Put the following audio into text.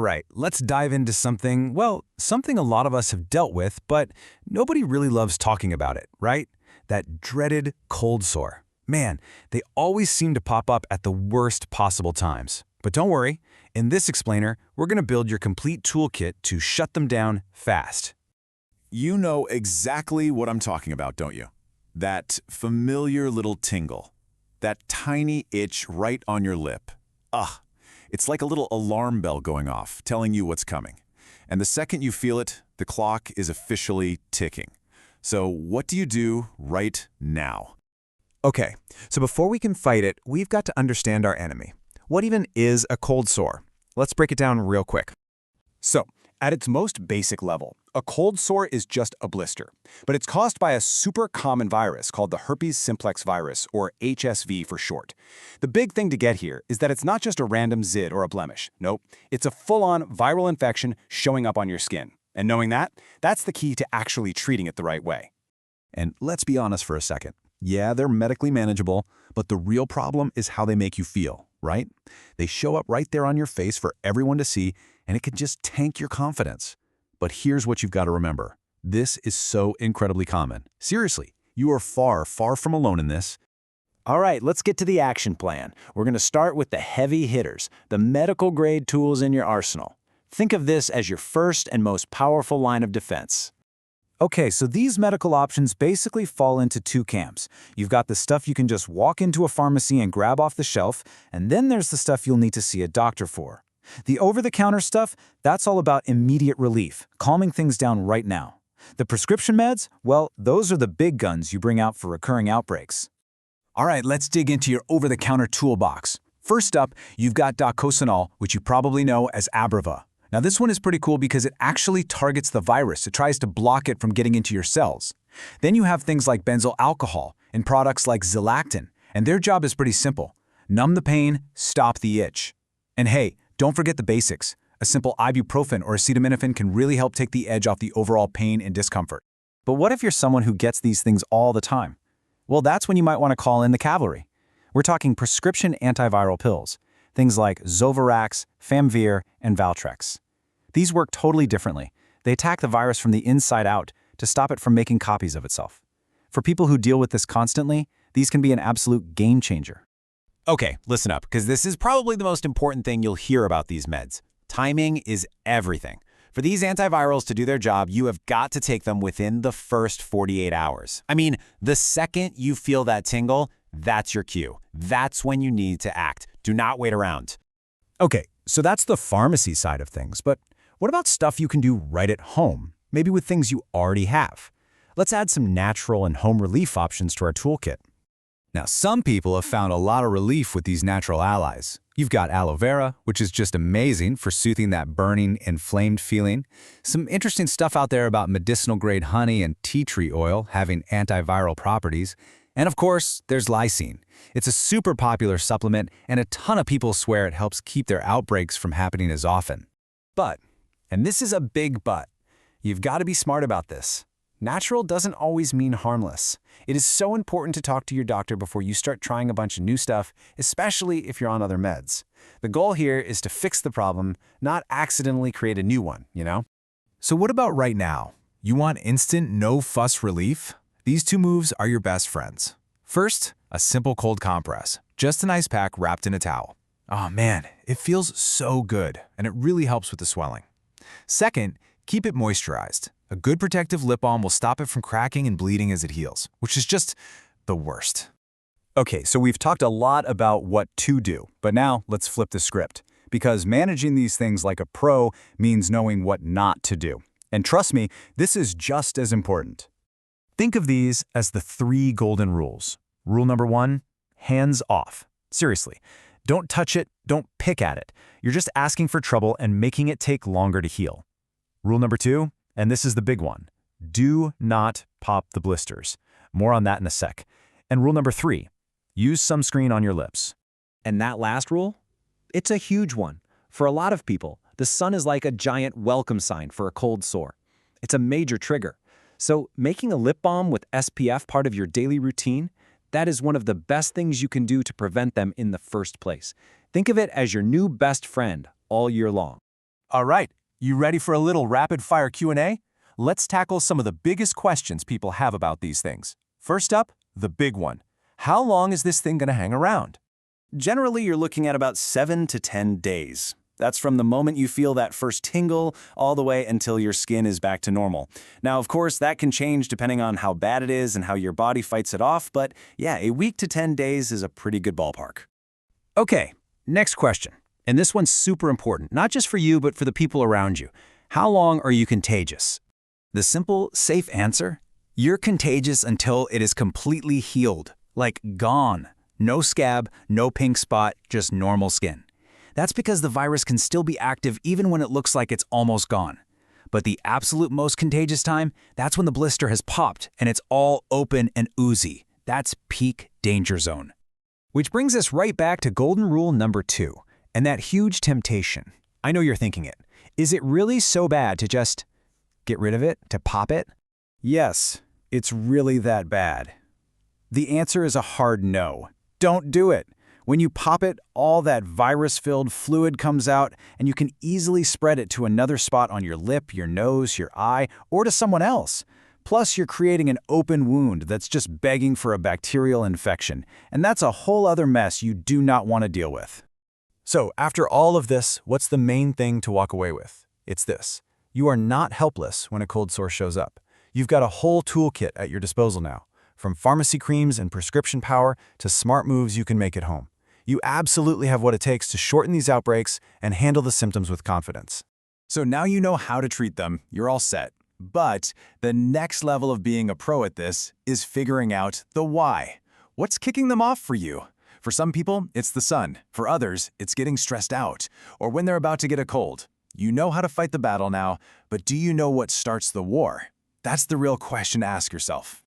right, let's dive into something, well, something a lot of us have dealt with, but nobody really loves talking about it, right? That dreaded cold sore. Man, they always seem to pop up at the worst possible times. But don't worry, in this explainer, we're going to build your complete toolkit to shut them down fast. You know exactly what I'm talking about, don't you? That familiar little tingle. That tiny itch right on your lip. Ugh, it's like a little alarm bell going off, telling you what's coming. And the second you feel it, the clock is officially ticking. So what do you do right now? Okay, so before we can fight it, we've got to understand our enemy. What even is a cold sore? Let's break it down real quick. So, at its most basic level, a cold sore is just a blister, but it's caused by a super common virus called the herpes simplex virus, or HSV for short. The big thing to get here is that it's not just a random zit or a blemish. Nope, it's a full-on viral infection showing up on your skin. And knowing that, that's the key to actually treating it the right way. And let's be honest for a second. Yeah, they're medically manageable, but the real problem is how they make you feel, right? They show up right there on your face for everyone to see, and it can just tank your confidence. But here's what you've got to remember. This is so incredibly common. Seriously, you are far, far from alone in this. All right, let's get to the action plan. We're going to start with the heavy hitters, the medical-grade tools in your arsenal. Think of this as your first and most powerful line of defense. Okay, so these medical options basically fall into two camps. You've got the stuff you can just walk into a pharmacy and grab off the shelf, and then there's the stuff you'll need to see a doctor for. The over-the-counter stuff, that's all about immediate relief, calming things down right now. The prescription meds, well, those are the big guns you bring out for recurring outbreaks. All right, let's dig into your over-the-counter toolbox. First up, you've got docosanol, which you probably know as Abreva. Now this one is pretty cool because it actually targets the virus. It tries to block it from getting into your cells. Then you have things like benzyl alcohol and products like Zilactin, and their job is pretty simple. Numb the pain, stop the itch. And hey, don't forget the basics. A simple ibuprofen or acetaminophen can really help take the edge off the overall pain and discomfort. But what if you're someone who gets these things all the time? Well, that's when you might want to call in the cavalry. We're talking prescription antiviral pills. Things like Zovirax, Famvir, and Valtrex. These work totally differently. They attack the virus from the inside out to stop it from making copies of itself. For people who deal with this constantly, these can be an absolute game changer. Okay, listen up, because this is probably the most important thing you'll hear about these meds. Timing is everything. For these antivirals to do their job, you have got to take them within the first 48 hours. I mean, the second you feel that tingle, that's your cue. That's when you need to act. Do not wait around. Okay, so that's the pharmacy side of things, but what about stuff you can do right at home, maybe with things you already have? Let's add some natural and home relief options to our toolkit. Now, some people have found a lot of relief with these natural allies. You've got aloe vera, which is just amazing for soothing that burning, inflamed feeling. Some interesting stuff out there about medicinal-grade honey and tea tree oil having antiviral properties. And of course, there's lysine. It's a super popular supplement, and a ton of people swear it helps keep their outbreaks from happening as often. But, and this is a big but, you've got to be smart about this. Natural doesn't always mean harmless. It is so important to talk to your doctor before you start trying a bunch of new stuff, especially if you're on other meds. The goal here is to fix the problem, not accidentally create a new one, you know? So what about right now? You want instant, no-fuss relief? These two moves are your best friends. First, a simple cold compress, just an ice pack wrapped in a towel. Oh man, it feels so good, and it really helps with the swelling. Second, keep it moisturized. A good protective lip balm will stop it from cracking and bleeding as it heals, which is just the worst. Okay, so we've talked a lot about what to do, but now let's flip the script. Because managing these things like a pro means knowing what not to do. And trust me, this is just as important. Think of these as the 3 golden rules. Rule number 1, hands off. Seriously, don't touch it, don't pick at it. You're just asking for trouble and making it take longer to heal. Rule number 2, and this is the big one, do not pop the blisters. More on that in a sec. And rule number 3, use sunscreen on your lips. And that last rule? It's a huge one. For a lot of people, the sun is like a giant welcome sign for a cold sore. It's a major trigger. So making a lip balm with SPF part of your daily routine, that is one of the best things you can do to prevent them in the first place. Think of it as your new best friend all year long. All right, you ready for a little rapid-fire Q&A? Let's tackle some of the biggest questions people have about these things. First up, the big one. How long is this thing going to hang around? Generally, you're looking at about 7 to 10 days. That's from the moment you feel that first tingle all the way until your skin is back to normal. Now, of course, that can change depending on how bad it is and how your body fights it off, but yeah, a week to 10 days is a pretty good ballpark. Okay, next question. And this one's super important, not just for you, but for the people around you. How long are you contagious? The simple, safe answer? You're contagious until it is completely healed, like gone. No scab, no pink spot, just normal skin. That's because the virus can still be active even when it looks like it's almost gone. But the absolute most contagious time, that's when the blister has popped and it's all open and oozy. That's peak danger zone. Which brings us right back to golden rule number 2, and that huge temptation. I know you're thinking it. Is it really so bad to just get rid of it, to pop it? Yes, it's really that bad. The answer is a hard no. Don't do it. When you pop it, all that virus-filled fluid comes out, and you can easily spread it to another spot on your lip, your nose, your eye, or to someone else. Plus, you're creating an open wound that's just begging for a bacterial infection, and that's a whole other mess you do not want to deal with. So, after all of this, what's the main thing to walk away with? It's this. You are not helpless when a cold sore shows up. You've got a whole toolkit at your disposal now, from pharmacy creams and prescription power to smart moves you can make at home. You absolutely have what it takes to shorten these outbreaks and handle the symptoms with confidence. So now you know how to treat them, you're all set. But the next level of being a pro at this is figuring out the why. What's kicking them off for you? For some people, it's the sun. For others, it's getting stressed out, or when they're about to get a cold. You know how to fight the battle now, but do you know what starts the war? That's the real question to ask yourself.